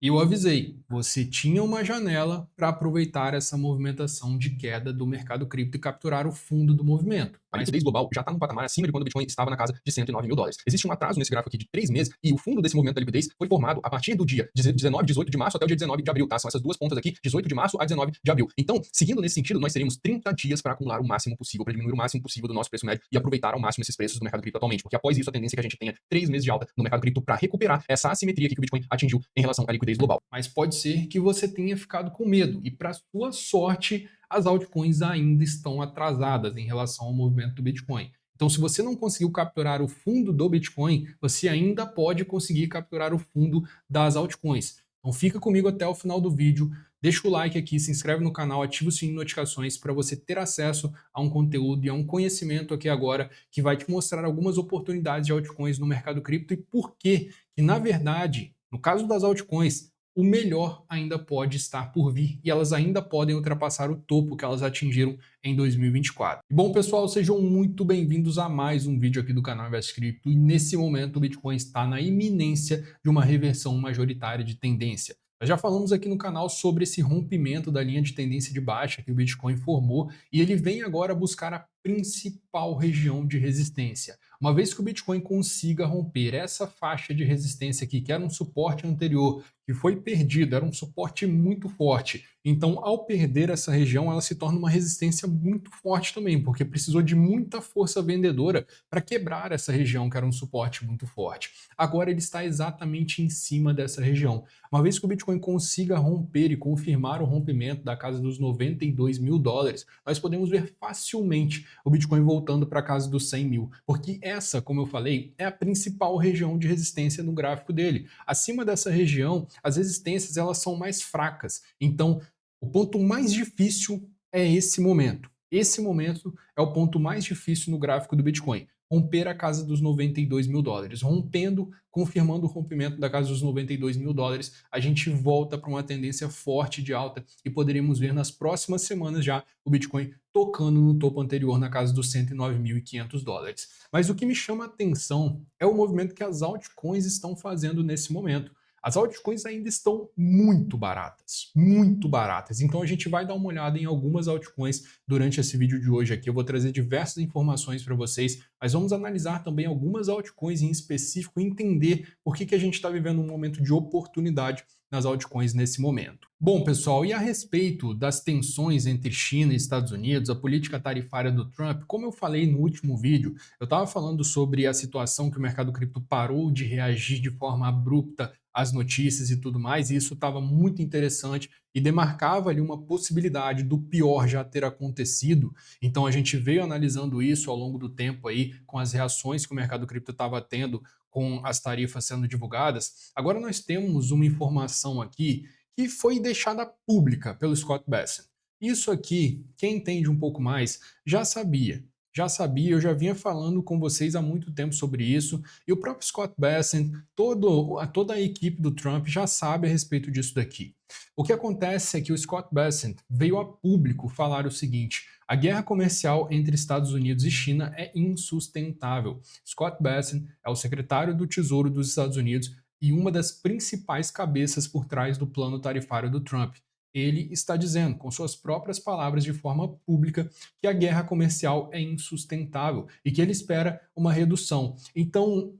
Eu avisei, você tinha uma janela para aproveitar essa movimentação de queda do mercado cripto e capturar o fundo do movimento. A Mas liquidez global já está num patamar acima de quando o Bitcoin estava na casa de 109 mil dólares. Existe um atraso nesse gráfico aqui de 3 meses e o fundo desse movimento da liquidez foi formado a partir do dia 19, 18 de março até o dia 19 de abril, tá? São essas duas pontas aqui, 18 de março a 19 de abril. Então, seguindo nesse sentido, nós teríamos 30 dias para acumular o máximo possível, para diminuir o máximo possível do nosso preço médio e aproveitar ao máximo esses preços do mercado cripto atualmente, porque após isso a tendência é que a gente tenha 3 meses de alta no mercado cripto para recuperar essa assimetria que o Bitcoin atingiu em relação à liquidez global. Mas pode ser que você tenha ficado com medo e, para sua sorte, as altcoins ainda estão atrasadas em relação ao movimento do Bitcoin. Então, se você não conseguiu capturar o fundo do Bitcoin, você ainda pode conseguir capturar o fundo das altcoins. Então, fica comigo até o final do vídeo, deixa o like aqui, se inscreve no canal, ativa o sininho de notificações para você ter acesso a um conteúdo e a um conhecimento aqui agora que vai te mostrar algumas oportunidades de altcoins no mercado cripto e por que, na verdade, no caso das altcoins, o melhor ainda pode estar por vir e elas ainda podem ultrapassar o topo que elas atingiram em 2024. Bom, pessoal, sejam muito bem-vindos a mais um vídeo aqui do canal Invest Cripto e nesse momento o Bitcoin está na iminência de uma reversão majoritária de tendência. Nós já falamos aqui no canal sobre esse rompimento da linha de tendência de baixa que o Bitcoin formou e ele vem agora buscar a principal região de resistência. Uma vez que o Bitcoin consiga romper essa faixa de resistência aqui, que era um suporte anterior, que foi perdido, era um suporte muito forte. Então, ao perder essa região, ela se torna uma resistência muito forte também, porque precisou de muita força vendedora para quebrar essa região, que era um suporte muito forte. Agora ele está exatamente em cima dessa região. Uma vez que o Bitcoin consiga romper e confirmar o rompimento da casa dos 92 mil dólares, nós podemos ver facilmente o Bitcoin voltando para a casa dos 100 mil, porque essa, como eu falei, é a principal região de resistência no gráfico dele. Acima dessa região, as resistências elas são mais fracas. Então, o ponto mais difícil é esse momento. Esse momento é o ponto mais difícil no gráfico do Bitcoin. Romper a casa dos 92 mil dólares. Rompendo, confirmando o rompimento da casa dos 92 mil dólares, a gente volta para uma tendência forte de alta e poderíamos ver nas próximas semanas já o Bitcoin tocando no topo anterior na casa dos 109.500 dólares. Mas o que me chama a atenção é o movimento que as altcoins estão fazendo nesse momento. As altcoins ainda estão muito baratas, muito baratas. Então a gente vai dar uma olhada em algumas altcoins durante esse vídeo de hoje aqui. Eu vou trazer diversas informações para vocês, mas vamos analisar também algumas altcoins em específico e entender por que a gente está vivendo um momento de oportunidade nas altcoins nesse momento. Bom, pessoal, e a respeito das tensões entre China e Estados Unidos, a política tarifária do Trump, como eu falei no último vídeo, eu estava falando sobre a situação que o mercado cripto parou de reagir de forma abrupta às notícias e tudo mais, e isso estava muito interessante e demarcava ali uma possibilidade do pior já ter acontecido. Então a gente veio analisando isso ao longo do tempo aí, com as reações que o mercado cripto estava tendo com as tarifas sendo divulgadas. Agora nós temos uma informação aqui que foi deixada pública pelo Scott Bessent. Isso aqui, quem entende um pouco mais, já sabia. Já sabia, eu já vinha falando com vocês há muito tempo sobre isso, e o próprio Scott Bessent, toda a equipe do Trump já sabe a respeito disso daqui. O que acontece é que o Scott Bessent veio a público falar o seguinte: a guerra comercial entre Estados Unidos e China é insustentável. Scott Bessent é o secretário do Tesouro dos Estados Unidos e uma das principais cabeças por trás do plano tarifário do Trump. Ele está dizendo, com suas próprias palavras de forma pública, que a guerra comercial é insustentável e que ele espera uma redução. Então,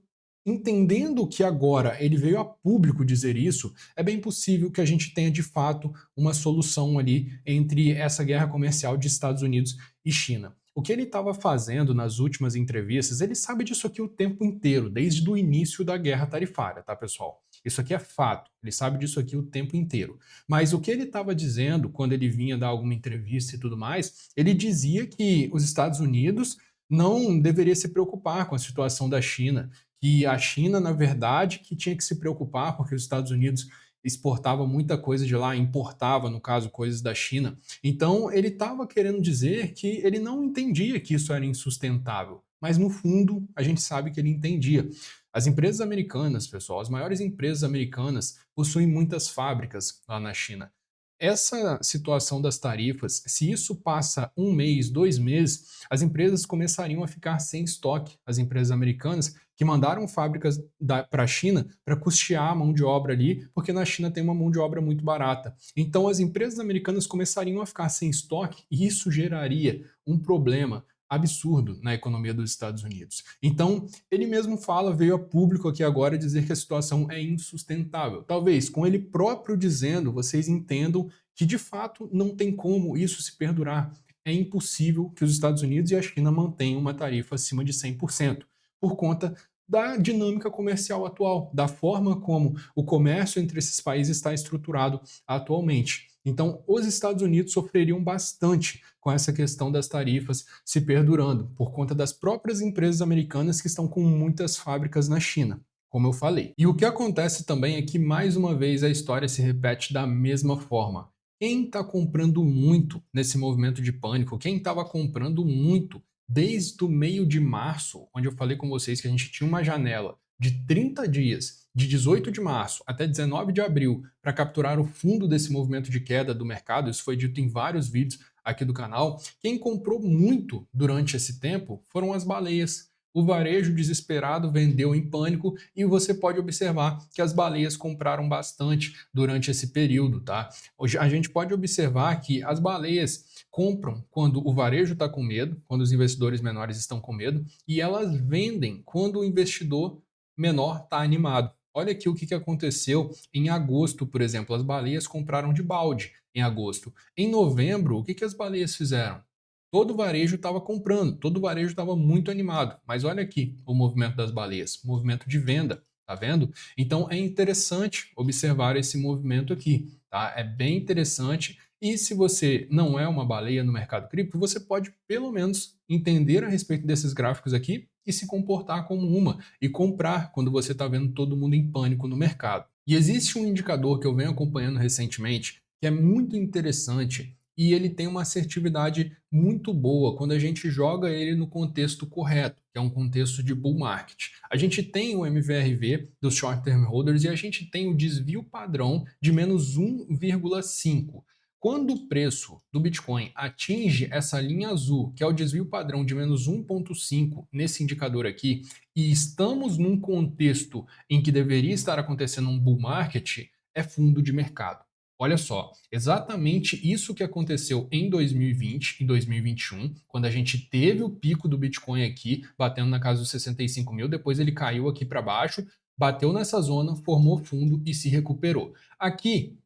entendendo que agora ele veio a público dizer isso, é bem possível que a gente tenha de fato uma solução ali entre essa guerra comercial de Estados Unidos e China. O que ele estava fazendo nas últimas entrevistas, ele sabe disso aqui o tempo inteiro, desde o início da guerra tarifária, tá, pessoal? Isso aqui é fato, ele sabe disso aqui o tempo inteiro. Mas o que ele estava dizendo quando ele vinha dar alguma entrevista e tudo mais, ele dizia que os Estados Unidos não deveria se preocupar com a situação da China, que a China, na verdade, que tinha que se preocupar, porque os Estados Unidos exportava muita coisa de lá, importava, no caso, coisas da China. Então, ele estava querendo dizer que ele não entendia que isso era insustentável, mas no fundo, a gente sabe que ele entendia. As empresas americanas, pessoal, as maiores empresas americanas possuem muitas fábricas lá na China. essa situação das tarifas, se isso passa um mês, 2 meses, as empresas começariam a ficar sem estoque. As empresas americanas que mandaram fábricas para a China para custear a mão de obra ali, porque na China tem uma mão de obra muito barata. Então as empresas americanas começariam a ficar sem estoque e isso geraria um problema absurdo na economia dos Estados Unidos. Então, ele mesmo fala, veio a público aqui agora dizer que a situação é insustentável. Talvez com ele próprio dizendo, vocês entendam que de fato não tem como isso se perdurar. É impossível que os Estados Unidos e a China mantenham uma tarifa acima de 100%, por conta da dinâmica comercial atual, da forma como o comércio entre esses países está estruturado atualmente. Então, os Estados Unidos sofreriam bastante com essa questão das tarifas se perdurando, por conta das próprias empresas americanas que estão com muitas fábricas na China, como eu falei. E o que acontece também é que, mais uma vez, a história se repete da mesma forma. Quem está comprando muito nesse movimento de pânico, quem estava comprando muito desde o meio de março, onde eu falei com vocês que a gente tinha uma janela de 30 dias, de 18 de março até 19 de abril, para capturar o fundo desse movimento de queda do mercado, isso foi dito em vários vídeos aqui do canal, quem comprou muito durante esse tempo foram as baleias. O varejo desesperado vendeu em pânico e você pode observar que as baleias compraram bastante durante esse período, tá? Hoje a gente pode observar que as baleias compram quando o varejo está com medo, quando os investidores menores estão com medo, e elas vendem quando o investidor menor está animado. Olha aqui o que aconteceu em agosto, por exemplo. As baleias compraram de balde em agosto. Em novembro, o que as baleias fizeram? Todo o varejo estava comprando, todo o varejo estava muito animado. Mas olha aqui o movimento das baleias, movimento de venda, tá vendo? Então é interessante observar esse movimento aqui, tá? É bem interessante. E se você não é uma baleia no mercado cripto, você pode pelo menos entender a respeito desses gráficos aqui e se comportar como uma e comprar quando você está vendo todo mundo em pânico no mercado. E existe um indicador que eu venho acompanhando recentemente que é muito interessante e ele tem uma assertividade muito boa quando a gente joga ele no contexto correto, que é um contexto de bull market. A gente tem o MVRV dos short term holders e a gente tem o desvio padrão de menos 1,5. Quando o preço do Bitcoin atinge essa linha azul, que é o desvio padrão de menos 1,5 nesse indicador aqui, e estamos num contexto em que deveria estar acontecendo um bull market, é fundo de mercado. Olha só, exatamente isso que aconteceu em 2020 e 2021, quando a gente teve o pico do Bitcoin aqui, batendo na casa dos 65 mil, depois ele caiu aqui para baixo, bateu nessa zona, formou fundo e se recuperou. Aqui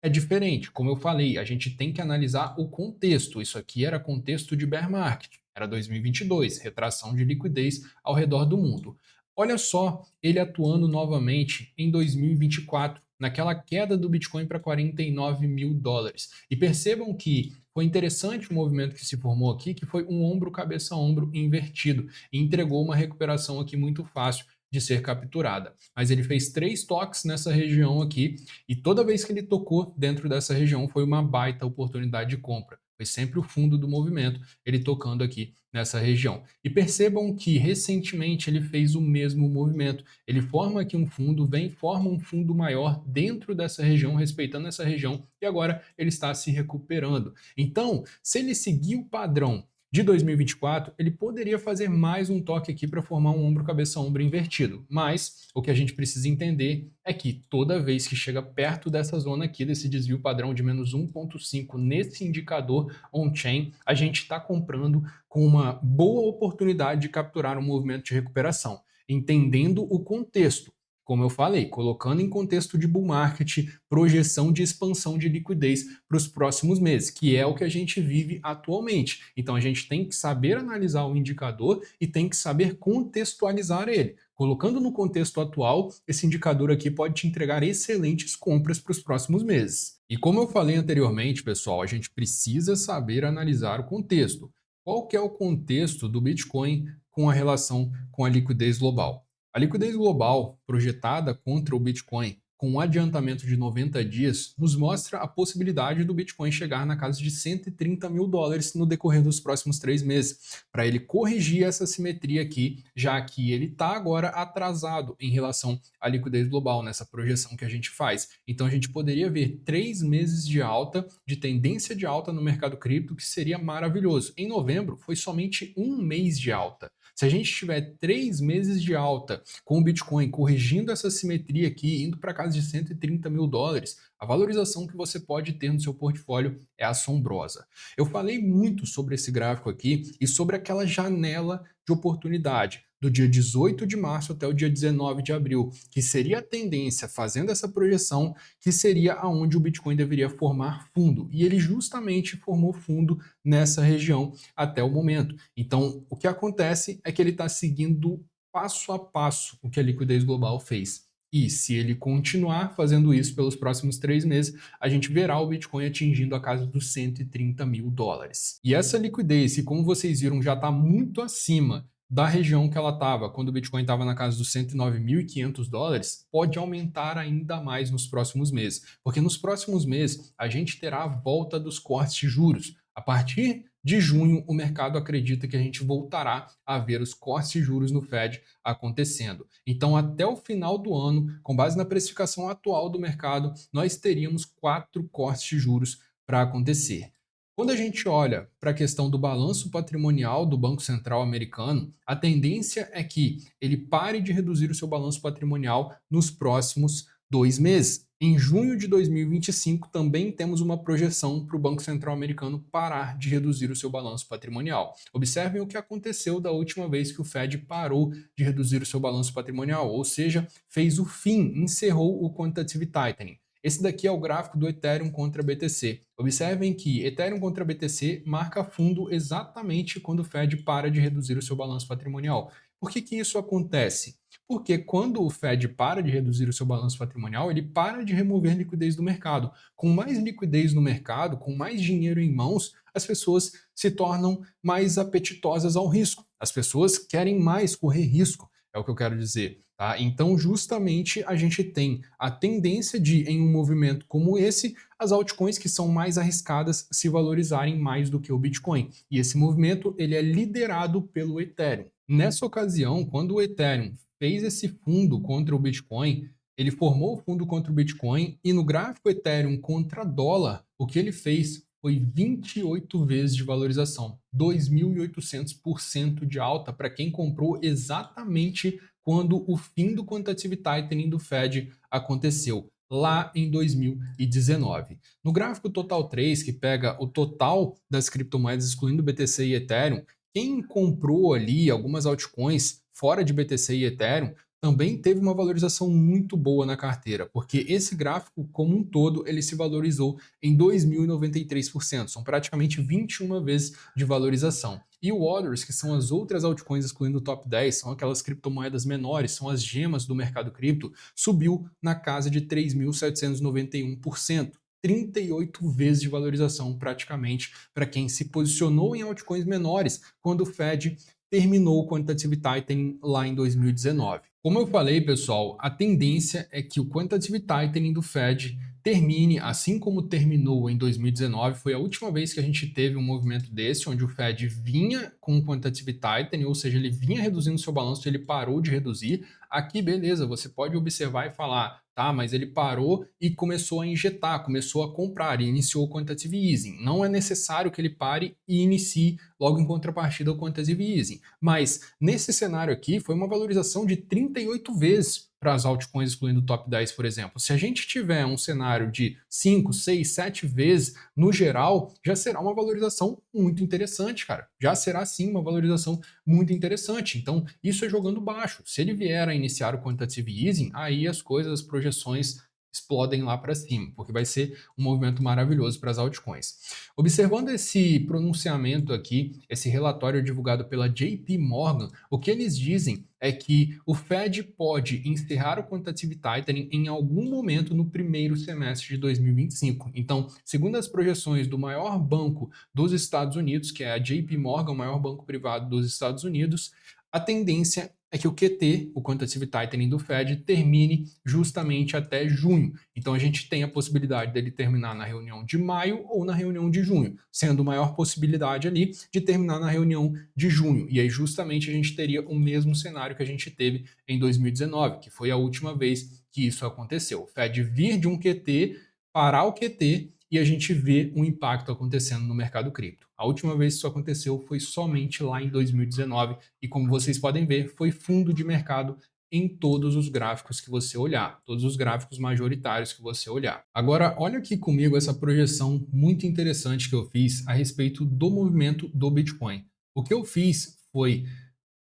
é diferente, como eu falei, a gente tem que analisar o contexto. Isso aqui era contexto de bear market, era 2022, retração de liquidez ao redor do mundo. Olha só ele atuando novamente em 2024, naquela queda do Bitcoin para 49 mil dólares. E percebam que foi interessante o movimento que se formou aqui, que foi um ombro, cabeça, ombro invertido, e entregou uma recuperação aqui muito fácil de ser capturada. Mas ele fez 3 toques nessa região aqui e toda vez que ele tocou dentro dessa região foi uma baita oportunidade de compra. Foi sempre o fundo do movimento, ele tocando aqui nessa região. E percebam que recentemente ele fez o mesmo movimento. Ele forma aqui um fundo, forma um fundo maior dentro dessa região, respeitando essa região, e agora ele está se recuperando. Então, se ele seguir o padrão de 2024, ele poderia fazer mais um toque aqui para formar um ombro, cabeça, ombro invertido. Mas o que a gente precisa entender é que toda vez que chega perto dessa zona aqui, desse desvio padrão de menos 1,5 nesse indicador on-chain, a gente está comprando com uma boa oportunidade de capturar um movimento de recuperação, entendendo o contexto. Como eu falei, colocando em contexto de bull market, projeção de expansão de liquidez para os próximos meses, que é o que a gente vive atualmente. Então a gente tem que saber analisar o indicador e tem que saber contextualizar ele. Colocando no contexto atual, esse indicador aqui pode te entregar excelentes compras para os próximos meses. E como eu falei anteriormente, pessoal, a gente precisa saber analisar o contexto. Qual que é o contexto do Bitcoin com a relação com a liquidez global? A liquidez global projetada contra o Bitcoin com um adiantamento de 90 dias, nos mostra a possibilidade do Bitcoin chegar na casa de 130 mil dólares no decorrer dos próximos 3 meses, para ele corrigir essa simetria aqui, já que ele está agora atrasado em relação à liquidez global, nessa projeção que a gente faz. Então a gente poderia ver 3 meses de alta, de tendência de alta no mercado cripto, que seria maravilhoso. Em novembro, foi somente um mês de alta. Se a gente tiver 3 meses de alta com o Bitcoin corrigindo essa simetria aqui, indo para casa de 130 mil dólares, a valorização que você pode ter no seu portfólio é assombrosa. Eu falei muito sobre esse gráfico aqui e sobre aquela janela de oportunidade do dia 18 de março até o dia 19 de abril, que seria a tendência, fazendo essa projeção, que seria aonde o Bitcoin deveria formar fundo. E ele justamente formou fundo nessa região até o momento. Então, o que acontece é que ele está seguindo passo a passo o que a liquidez global fez. E se ele continuar fazendo isso pelos próximos 3 meses, a gente verá o Bitcoin atingindo a casa dos 130 mil dólares. E essa liquidez, que como vocês viram, já está muito acima da região que ela estava, quando o Bitcoin estava na casa dos 109.500 dólares, pode aumentar ainda mais nos próximos meses. Porque nos próximos meses, a gente terá a volta dos cortes de juros. A partir de junho, o mercado acredita que a gente voltará a ver os cortes de juros no Fed acontecendo. Então, até o final do ano, com base na precificação atual do mercado, nós teríamos 4 cortes de juros para acontecer. Quando a gente olha para a questão do balanço patrimonial do Banco Central americano, a tendência é que ele pare de reduzir o seu balanço patrimonial nos próximos 2 meses. Em junho de 2025, também temos uma projeção para o Banco Central americano parar de reduzir o seu balanço patrimonial. Observem o que aconteceu da última vez que o Fed parou de reduzir o seu balanço patrimonial, ou seja, fez o fim, encerrou o quantitative tightening. Esse daqui é o gráfico do Ethereum contra BTC. Observem que Ethereum contra BTC marca fundo exatamente quando o Fed para de reduzir o seu balanço patrimonial. Por que isso acontece? Porque quando o Fed para de reduzir o seu balanço patrimonial, ele para de remover liquidez do mercado. Com mais liquidez no mercado, com mais dinheiro em mãos, as pessoas se tornam mais apetitosas ao risco. As pessoas querem mais correr risco, é o que eu quero dizer. Tá? Então, justamente, a gente tem a tendência de, em um movimento como esse, as altcoins que são mais arriscadas se valorizarem mais do que o Bitcoin. E esse movimento ele é liderado pelo Ethereum. Nessa ocasião, quando o Ethereum fez esse fundo contra o Bitcoin, ele formou o fundo contra o Bitcoin e no gráfico Ethereum contra dólar, o que ele fez foi 28 vezes de valorização, 2.800% de alta para quem comprou exatamente quando o fim do quantitative tightening do Fed aconteceu, lá em 2019. No gráfico Total 3, que pega o total das criptomoedas excluindo BTC e Ethereum, quem comprou ali algumas altcoins fora de BTC e Ethereum também teve uma valorização muito boa na carteira, porque esse gráfico como um todo ele se valorizou em 2.093%, são praticamente 21 vezes de valorização. E o Others, que são as outras altcoins excluindo o top 10, são aquelas criptomoedas menores, são as gemas do mercado cripto, subiu na casa de 3.791%. 38 vezes de valorização praticamente para quem se posicionou em altcoins menores quando o Fed terminou o quantitative tightening lá em 2019. Como eu falei, pessoal, a tendência é que o quantitative tightening do Fed termine assim como terminou em 2019. Foi a última vez que a gente teve um movimento desse, onde o Fed vinha com o quantitative tightening, ou seja, ele vinha reduzindo seu balanço, ele parou de reduzir. Aqui, beleza, você pode observar e falar, tá, mas ele parou e começou a injetar, começou a comprar e iniciou o quantitative easing. Não é necessário que ele pare e inicie logo em contrapartida o quantitative easing. Mas nesse cenário aqui foi uma valorização de 38 vezes para as altcoins excluindo o top 10, por exemplo. Se a gente tiver um cenário de 5, 6, 7 vezes no geral, já será uma valorização muito interessante, cara. Já será sim uma valorização muito interessante. Então, isso é jogando baixo. Se ele vier a iniciar o quantitative easing, aí as coisas, as projeções explodem lá para cima, porque vai ser um movimento maravilhoso para as altcoins. Observando esse pronunciamento aqui, esse relatório divulgado pela JP Morgan, o que eles dizem é que o Fed pode encerrar o quantitative tightening em algum momento no primeiro semestre de 2025. Então, segundo as projeções do maior banco dos Estados Unidos, que é a JP Morgan, o maior banco privado dos Estados Unidos, a tendência é que o QT, o Quantitative Tightening do Fed, termine justamente até junho. Então a gente tem a possibilidade dele terminar na reunião de maio ou na reunião de junho, sendo a maior possibilidade ali de terminar na reunião de junho. E aí justamente a gente teria o mesmo cenário que a gente teve em 2019, que foi a última vez que isso aconteceu. O Fed vir de um QT, parar o QT e a gente vê um impacto acontecendo no mercado cripto. A última vez que isso aconteceu foi somente lá em 2019 e como vocês podem ver, foi fundo de mercado em todos os gráficos que você olhar, todos os gráficos majoritários que você olhar. Agora, olha aqui comigo essa projeção muito interessante que eu fiz a respeito do movimento do Bitcoin. O que eu fiz foi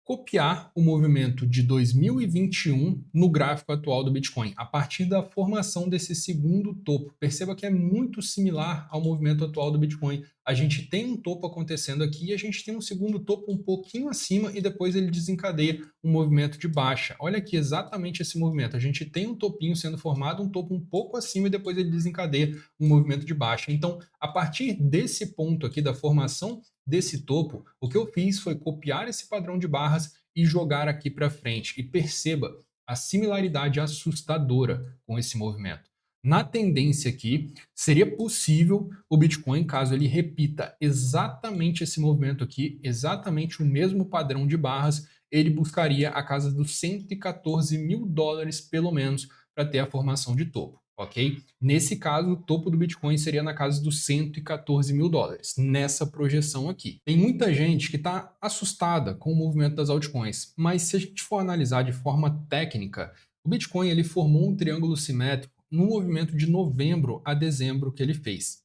copiar o movimento de 2021 no gráfico atual do Bitcoin, a partir da formação desse segundo topo. Perceba que é muito similar ao movimento atual do Bitcoin. A gente tem um topo acontecendo aqui e a gente tem um segundo topo um pouquinho acima e depois ele desencadeia um movimento de baixa. Olha aqui exatamente esse movimento. A gente tem um topinho sendo formado, um topo um pouco acima e depois ele desencadeia um movimento de baixa. Então, a partir desse ponto aqui da formação desse topo, o que eu fiz foi copiar esse padrão de barras e jogar aqui para frente. E perceba a similaridade assustadora com esse movimento. Na tendência aqui, seria possível o Bitcoin, caso ele repita exatamente esse movimento aqui, exatamente o mesmo padrão de barras, ele buscaria a casa dos 114 mil dólares, pelo menos, para ter a formação de topo. Ok? Nesse caso, o topo do Bitcoin seria na casa dos 114 mil dólares, nessa projeção aqui. Tem muita gente que está assustada com o movimento das altcoins, mas se a gente for analisar de forma técnica, o Bitcoin ele formou um triângulo simétrico no movimento de novembro a dezembro que ele fez.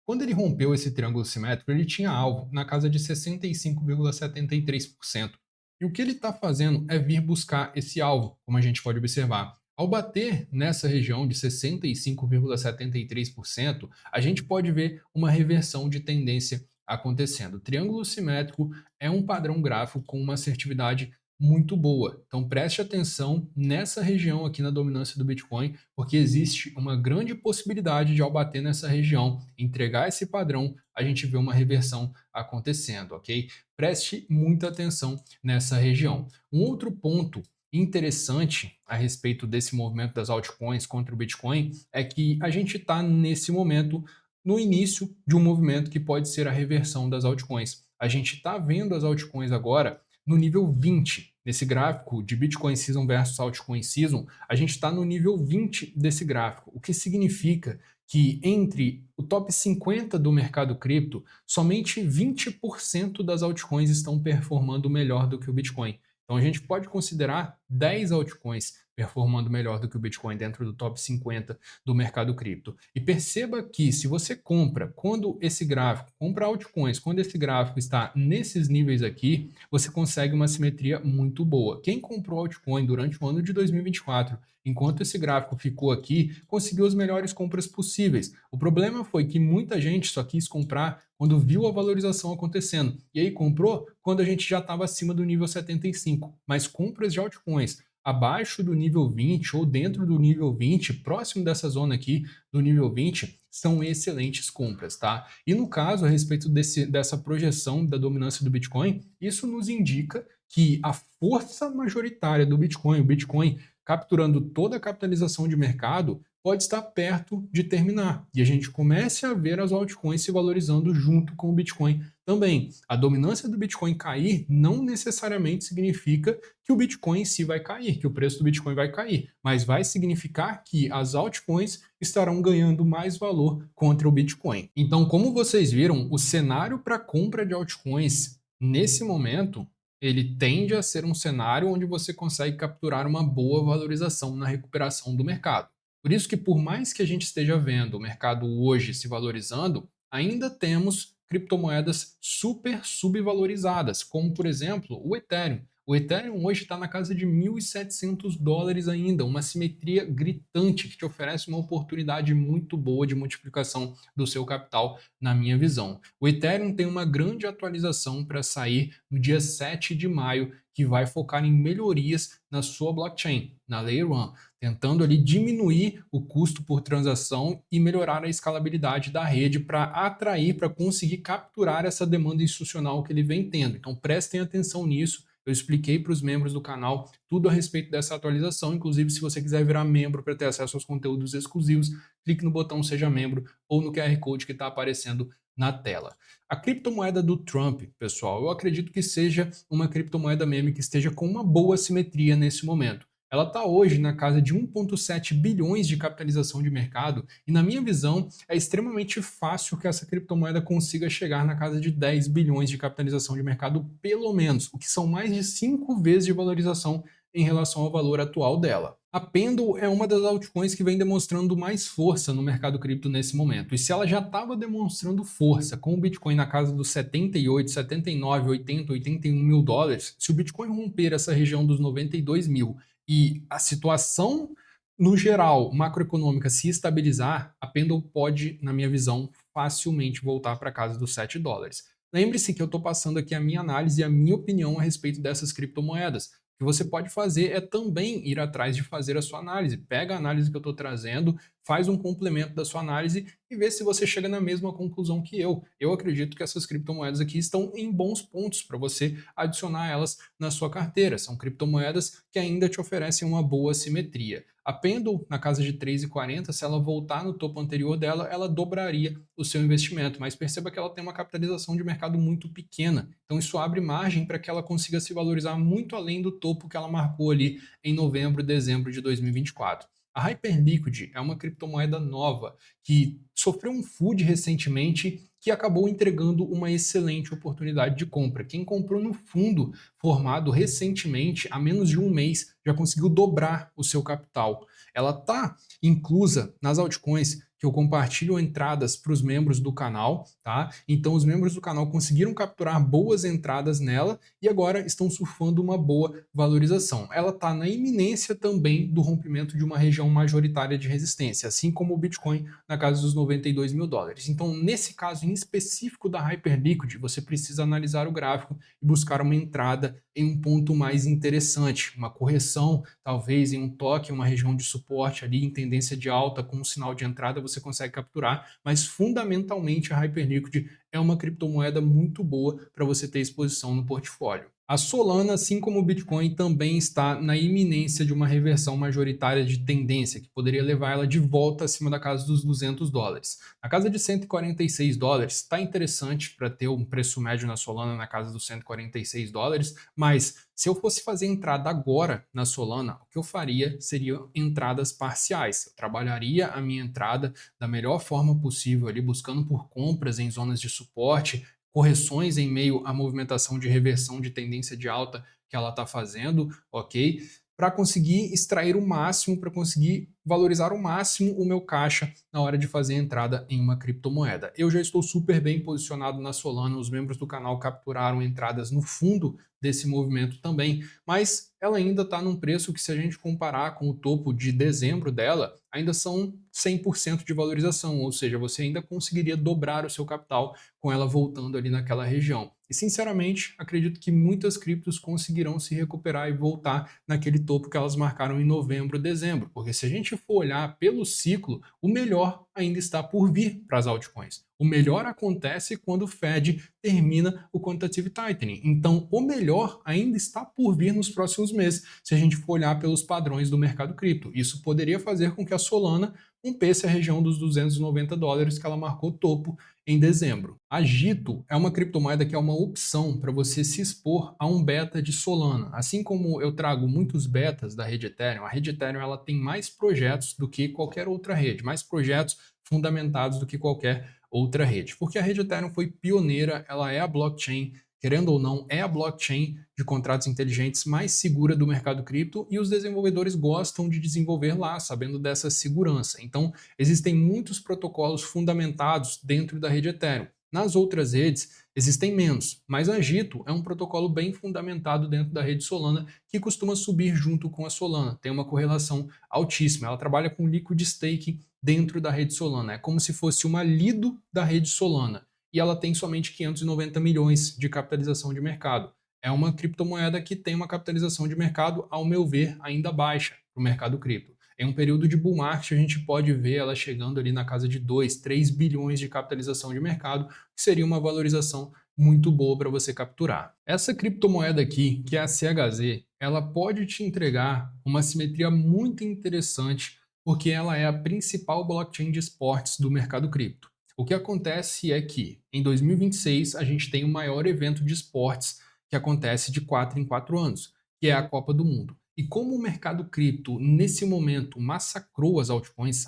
Quando ele rompeu esse triângulo simétrico, ele tinha alvo na casa de 65,73%. E o que ele está fazendo é vir buscar esse alvo, como a gente pode observar. Ao bater nessa região de 65,73%, a gente pode ver uma reversão de tendência acontecendo. O triângulo simétrico é um padrão gráfico com uma assertividade muito boa. Então preste atenção nessa região aqui na dominância do Bitcoin, porque existe uma grande possibilidade de ao bater nessa região, entregar esse padrão, a gente vê uma reversão acontecendo, ok? Preste muita atenção nessa região. Um outro ponto interessante a respeito desse movimento das altcoins contra o Bitcoin é que a gente está nesse momento no início de um movimento que pode ser a reversão das altcoins. A gente está vendo as altcoins agora no nível 20. Nesse gráfico de Bitcoin Season versus Altcoin Season, a gente está no nível 20 desse gráfico, o que significa que entre o top 50 do mercado cripto, somente 20% das altcoins estão performando melhor do que o Bitcoin. Então a gente pode considerar 10 altcoins performando melhor do que o Bitcoin dentro do top 50 do mercado cripto. E perceba que se você compra, quando esse gráfico, compra altcoins, quando esse gráfico está nesses níveis aqui, você consegue uma simetria muito boa. Quem comprou altcoin durante o ano de 2024, enquanto esse gráfico ficou aqui, conseguiu as melhores compras possíveis. O problema foi que muita gente só quis comprar quando viu a valorização acontecendo. E aí comprou quando a gente já estava acima do nível 75. Mas compras de altcoins abaixo do nível 20 ou dentro do nível 20, próximo dessa zona aqui do nível 20, são excelentes compras, tá? E no caso, a respeito dessa projeção da dominância do Bitcoin, isso nos indica que a força majoritária do Bitcoin, o Bitcoin capturando toda a capitalização de mercado, pode estar perto de terminar. E a gente comece a ver as altcoins se valorizando junto com o Bitcoin também. A dominância do Bitcoin cair não necessariamente significa que o Bitcoin em si vai cair, que o preço do Bitcoin vai cair, mas vai significar que as altcoins estarão ganhando mais valor contra o Bitcoin. Então, como vocês viram, o cenário para compra de altcoins nesse momento ele tende a ser um cenário onde você consegue capturar uma boa valorização na recuperação do mercado. Por isso que por mais que a gente esteja vendo o mercado hoje se valorizando, ainda temos criptomoedas super subvalorizadas, como por exemplo o Ethereum. O Ethereum hoje está na casa de 1.700 dólares ainda, uma simetria gritante que te oferece uma oportunidade muito boa de multiplicação do seu capital, na minha visão. O Ethereum tem uma grande atualização para sair no dia 7 de maio, que vai focar em melhorias na sua blockchain, na Layer 1, tentando ali diminuir o custo por transação e melhorar a escalabilidade da rede para atrair, para conseguir capturar essa demanda institucional que ele vem tendo. Então prestem atenção nisso. Eu expliquei para os membros do canal tudo a respeito dessa atualização. Inclusive, se você quiser virar membro para ter acesso aos conteúdos exclusivos, clique no botão Seja Membro ou no QR Code que está aparecendo na tela. A criptomoeda do Trump, pessoal, eu acredito que seja uma criptomoeda meme que esteja com uma boa simetria nesse momento. Ela está hoje na casa de 1,7 bilhões de capitalização de mercado e, na minha visão, é extremamente fácil que essa criptomoeda consiga chegar na casa de 10 bilhões de capitalização de mercado, pelo menos, o que são mais de 5 vezes de valorização em relação ao valor atual dela. A Pendle é uma das altcoins que vem demonstrando mais força no mercado cripto nesse momento. E se ela já estava demonstrando força com o Bitcoin na casa dos 78, 79, 80, 81 mil dólares, se o Bitcoin romper essa região dos 92 mil e a situação no geral macroeconômica se estabilizar, a Pendle pode, na minha visão, facilmente voltar para casa dos 7 dólares. Lembre-se que eu estou passando aqui a minha análise e a minha opinião a respeito dessas criptomoedas. O que você pode fazer é também ir atrás de fazer a sua análise. Pega a análise que eu estou trazendo, faz um complemento da sua análise e vê se você chega na mesma conclusão que eu. Eu acredito que essas criptomoedas aqui estão em bons pontos para você adicionar elas na sua carteira. São criptomoedas que ainda te oferecem uma boa simetria. A Pendle, na casa de 3,40, se ela voltar no topo anterior dela, ela dobraria o seu investimento, mas perceba que ela tem uma capitalização de mercado muito pequena, então isso abre margem para que ela consiga se valorizar muito além do topo que ela marcou ali em novembro, dezembro de 2024. A Hyperliquid é uma criptomoeda nova que sofreu um FUD recentemente que acabou entregando uma excelente oportunidade de compra. Quem comprou no fundo formado recentemente, há menos de um mês, já conseguiu dobrar o seu capital. Ela está inclusa nas altcoins que eu compartilho entradas para os membros do canal, tá? Então os membros do canal conseguiram capturar boas entradas nela e agora estão surfando uma boa valorização. Ela está na iminência também do rompimento de uma região majoritária de resistência, assim como o Bitcoin na casa dos 92 mil dólares. Então, nesse caso em específico da Hyperliquid, você precisa analisar o gráfico e buscar uma entrada em um ponto mais interessante, uma correção, talvez em um toque, uma região de suporte ali em tendência de alta com um sinal de entrada você consegue capturar, mas fundamentalmente a Hyperliquid é uma criptomoeda muito boa para você ter exposição no portfólio. A Solana, assim como o Bitcoin, também está na iminência de uma reversão majoritária de tendência, que poderia levar ela de volta acima da casa dos 200 dólares. Na casa de 146 dólares, está interessante para ter um preço médio na Solana na casa dos 146 dólares, mas se eu fosse fazer entrada agora na Solana, o que eu faria seriam entradas parciais. Eu trabalharia a minha entrada da melhor forma possível ali, buscando por compras em zonas de suporte, correções em meio à movimentação de reversão de tendência de alta que ela está fazendo, ok? Para conseguir extrair o máximo, para conseguir valorizar ao máximo o meu caixa na hora de fazer a entrada em uma criptomoeda. Eu já estou super bem posicionado na Solana, os membros do canal capturaram entradas no fundo desse movimento também, mas ela ainda está num preço que, se a gente comparar com o topo de dezembro dela, ainda são 100% de valorização, ou seja, você ainda conseguiria dobrar o seu capital com ela voltando ali naquela região. E sinceramente, acredito que muitas criptos conseguirão se recuperar e voltar naquele topo que elas marcaram em novembro, dezembro, porque se a gente for olhar pelo ciclo, o melhor ainda está por vir para as altcoins. O melhor acontece quando o Fed termina o quantitative tightening. Então, o melhor ainda está por vir nos próximos meses, se a gente for olhar pelos padrões do mercado cripto. Isso poderia fazer com que a Solana rompesse a região dos 290 dólares que ela marcou topo em dezembro. A Gito é uma criptomoeda que é uma opção para você se expor a um beta de Solana. Assim como eu trago muitos betas da rede Ethereum, a rede Ethereum ela tem mais projetos do que qualquer outra rede, mais projetos fundamentados do que qualquer outra rede. Porque a rede Ethereum foi pioneira, ela é a blockchain, querendo ou não, é a blockchain de contratos inteligentes mais segura do mercado cripto e os desenvolvedores gostam de desenvolver lá, sabendo dessa segurança. Então, existem muitos protocolos fundamentados dentro da rede Ethereum. Nas outras redes, existem menos, mas a Gito é um protocolo bem fundamentado dentro da rede Solana que costuma subir junto com a Solana, tem uma correlação altíssima. Ela trabalha com liquid staking dentro da rede Solana, é como se fosse uma Lido da rede Solana e ela tem somente 590 milhões de capitalização de mercado. É uma criptomoeda que tem uma capitalização de mercado, ao meu ver, ainda baixa para o mercado cripto. Em um período de bull market, a gente pode ver ela chegando ali na casa de 2, 3 bilhões de capitalização de mercado, que seria uma valorização muito boa para você capturar. Essa criptomoeda aqui, que é a CHZ, ela pode te entregar uma simetria muito interessante, porque ela é a principal blockchain de esportes do mercado cripto. O que acontece é que em 2026 a gente tem o maior evento de esportes que acontece de 4 em 4 anos, que é a Copa do Mundo. E como o mercado cripto, nesse momento, massacrou as altcoins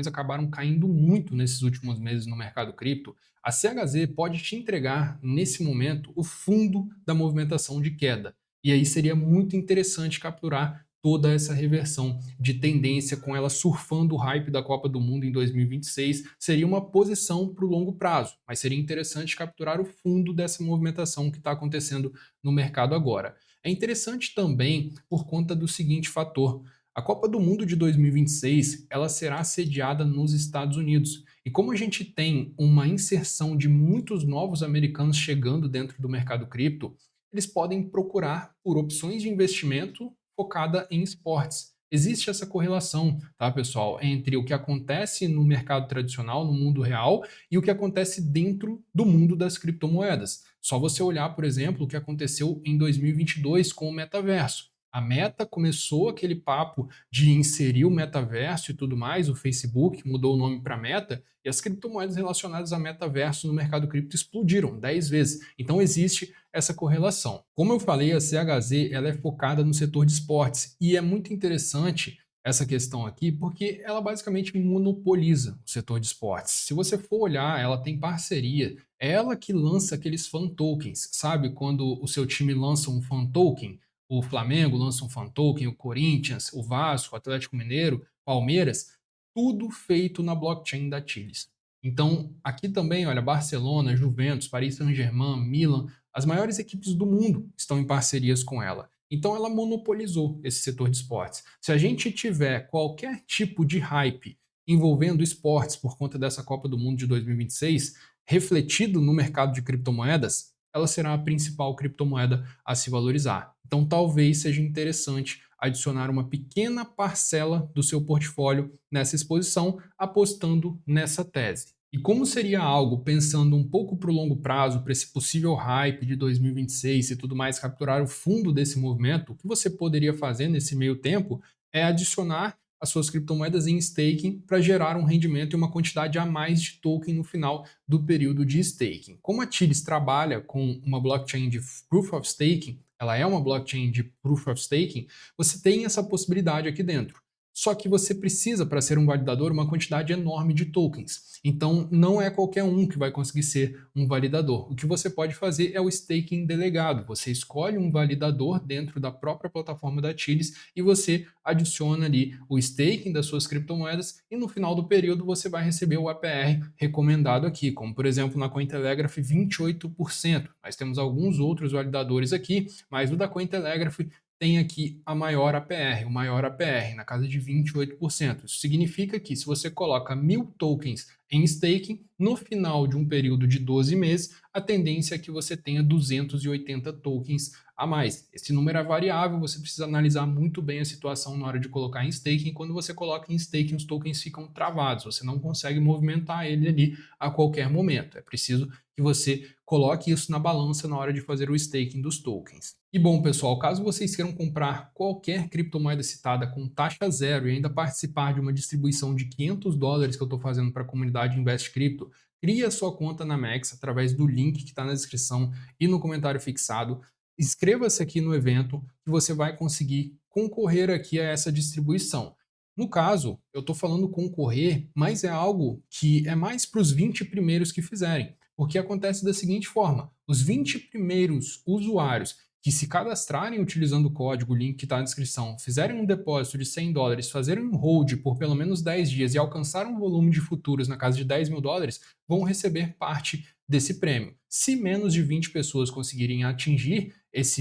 acabaram caindo muito nesses últimos meses no mercado cripto, a CHZ pode te entregar, nesse momento, o fundo da movimentação de queda. E aí seria muito interessante capturar toda essa reversão de tendência com ela surfando o hype da Copa do Mundo em 2026. Seria uma posição para o longo prazo, mas seria interessante capturar o fundo dessa movimentação que está acontecendo no mercado agora. É interessante também por conta do seguinte fator. A Copa do Mundo de 2026, ela será sediada nos Estados Unidos. E como a gente tem uma inserção de muitos novos americanos chegando dentro do mercado cripto, eles podem procurar por opções de investimento focada em esportes. Existe essa correlação, tá, pessoal, entre o que acontece no mercado tradicional, no mundo real, e o que acontece dentro do mundo das criptomoedas. Só você olhar, por exemplo, o que aconteceu em 2022 com o metaverso. A Meta começou aquele papo de inserir o metaverso e tudo mais, o Facebook mudou o nome para Meta, e as criptomoedas relacionadas a metaverso no mercado cripto explodiram 10 vezes. Então existe essa correlação. Como eu falei, a CHZ ela é focada no setor de esportes e é muito interessante essa questão aqui porque ela basicamente monopoliza o setor de esportes. Se você for olhar, ela tem parceria, é ela que lança aqueles fan tokens, sabe? Quando o seu time lança um fan token, o Flamengo lança um fan token, o Corinthians, o Vasco, o Atlético Mineiro, Palmeiras, tudo feito na blockchain da Tilis. Então, aqui também, olha, Barcelona, Juventus, Paris Saint-Germain, Milan, as maiores equipes do mundo estão em parcerias com ela. Então, ela monopolizou esse setor de esportes. Se a gente tiver qualquer tipo de hype envolvendo esportes por conta dessa Copa do Mundo de 2026, refletido no mercado de criptomoedas, ela será a principal criptomoeda a se valorizar. Então, talvez seja interessante adicionar uma pequena parcela do seu portfólio nessa exposição, apostando nessa tese. E como seria algo pensando um pouco para o longo prazo, para esse possível hype de 2026 e tudo mais, capturar o fundo desse movimento, o que você poderia fazer nesse meio tempo é adicionar as suas criptomoedas em staking para gerar um rendimento e uma quantidade a mais de token no final do período de staking. Como a Tilis trabalha com uma blockchain de Proof of Staking, ela é uma blockchain de Proof of Staking, você tem essa possibilidade aqui dentro. Só que você precisa, para ser um validador, uma quantidade enorme de tokens. Então, não é qualquer um que vai conseguir ser um validador. O que você pode fazer é o staking delegado. Você escolhe um validador dentro da própria plataforma da Tilis e você adiciona ali o staking das suas criptomoedas e no final do período você vai receber o APR recomendado aqui, como por exemplo na Cointelegraph 28%. Nós temos alguns outros validadores aqui, mas o da Cointelegraph tem aqui a maior APR, o maior APR, na casa de 28%. Isso significa que se você coloca 1.000 tokens em staking, no final de um período de 12 meses, a tendência é que você tenha 280 tokens a mais. Esse número é variável, você precisa analisar muito bem a situação na hora de colocar em staking. Quando você coloca em staking, os tokens ficam travados, você não consegue movimentar ele ali a qualquer momento. É preciso que você coloque isso na balança na hora de fazer o staking dos tokens. E bom, pessoal, caso vocês queiram comprar qualquer criptomoeda citada com taxa zero e ainda participar de uma distribuição de $500 que eu estou fazendo para a comunidade Invest Crypto, crie a sua conta na Max através do link que está na descrição e no comentário fixado. Inscreva-se aqui no evento que você vai conseguir concorrer aqui a essa distribuição. No caso, eu estou falando concorrer, mas é algo que é mais para os 20 primeiros que fizerem. Porque acontece da seguinte forma: os 20 primeiros usuários que se cadastrarem utilizando o código, o link que está na descrição, fizerem um depósito de $100, fazerem um hold por pelo menos 10 dias e alcançar um volume de futuros na casa de $10.000, vão receber parte desse prêmio. Se menos de 20 pessoas conseguirem atingir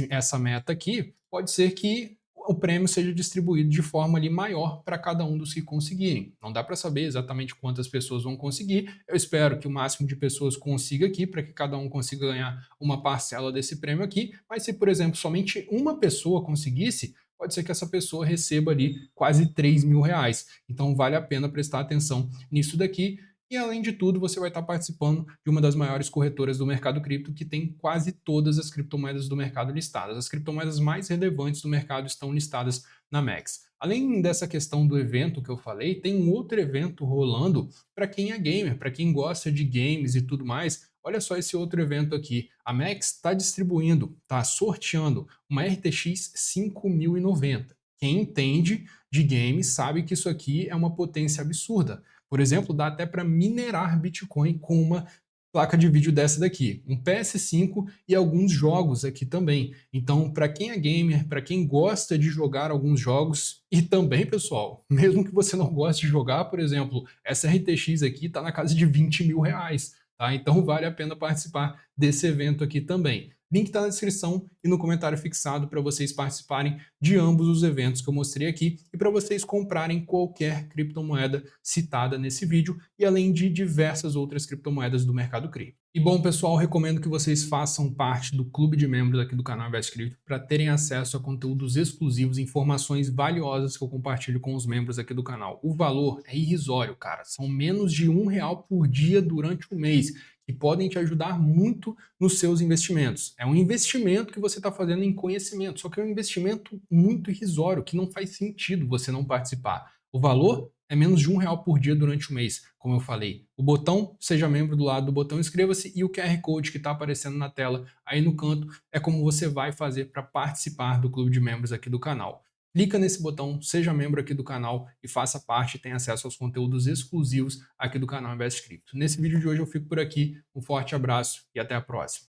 essa meta aqui, pode ser que o prêmio seja distribuído de forma ali maior para cada um dos que conseguirem. Não dá para saber exatamente quantas pessoas vão conseguir. Eu espero que o máximo de pessoas consiga aqui para que cada um consiga ganhar uma parcela desse prêmio aqui. Mas se, por exemplo, somente uma pessoa conseguisse, pode ser que essa pessoa receba ali quase R$3.000. Então vale a pena prestar atenção nisso daqui. E além de tudo, você vai estar participando de uma das maiores corretoras do mercado cripto, que tem quase todas as criptomoedas do mercado listadas. As criptomoedas mais relevantes do mercado estão listadas na MEX. Além dessa questão do evento que eu falei, tem um outro evento rolando para quem é gamer, para quem gosta de games e tudo mais. Olha só esse outro evento aqui. A MEX está distribuindo, está sorteando uma RTX 5090. Quem entende de games sabe que isso aqui é uma potência absurda. Por exemplo, dá até para minerar Bitcoin com uma placa de vídeo dessa daqui, um PS5 e alguns jogos aqui também. Então, para quem é gamer, para quem gosta de jogar alguns jogos, e também, pessoal, mesmo que você não goste de jogar, por exemplo, essa RTX aqui está na casa de 20 mil reais. Tá? Então vale a pena participar desse evento aqui também. Link está na descrição e no comentário fixado para vocês participarem de ambos os eventos que eu mostrei aqui e para vocês comprarem qualquer criptomoeda citada nesse vídeo e além de diversas outras criptomoedas do mercado cripto. E bom, pessoal, recomendo que vocês façam parte do clube de membros aqui do canal Invest Cripto para terem acesso a conteúdos exclusivos, informações valiosas que eu compartilho com os membros aqui do canal. O valor é irrisório, cara. São menos de R$ 1 por dia durante o mês, que podem te ajudar muito nos seus investimentos. É um investimento que você está fazendo em conhecimento, só que é um investimento muito irrisório, que não faz sentido você não participar. O valor é menos de R$ 1 por dia durante o mês, como eu falei. O botão, seja membro do lado do botão inscreva-se e o QR Code que está aparecendo na tela aí no canto é como você vai fazer para participar do clube de membros aqui do canal. Clica nesse botão, seja membro aqui do canal e faça parte e tenha acesso aos conteúdos exclusivos aqui do canal Invest Cripto. Nesse vídeo de hoje eu fico por aqui, um forte abraço e até a próxima.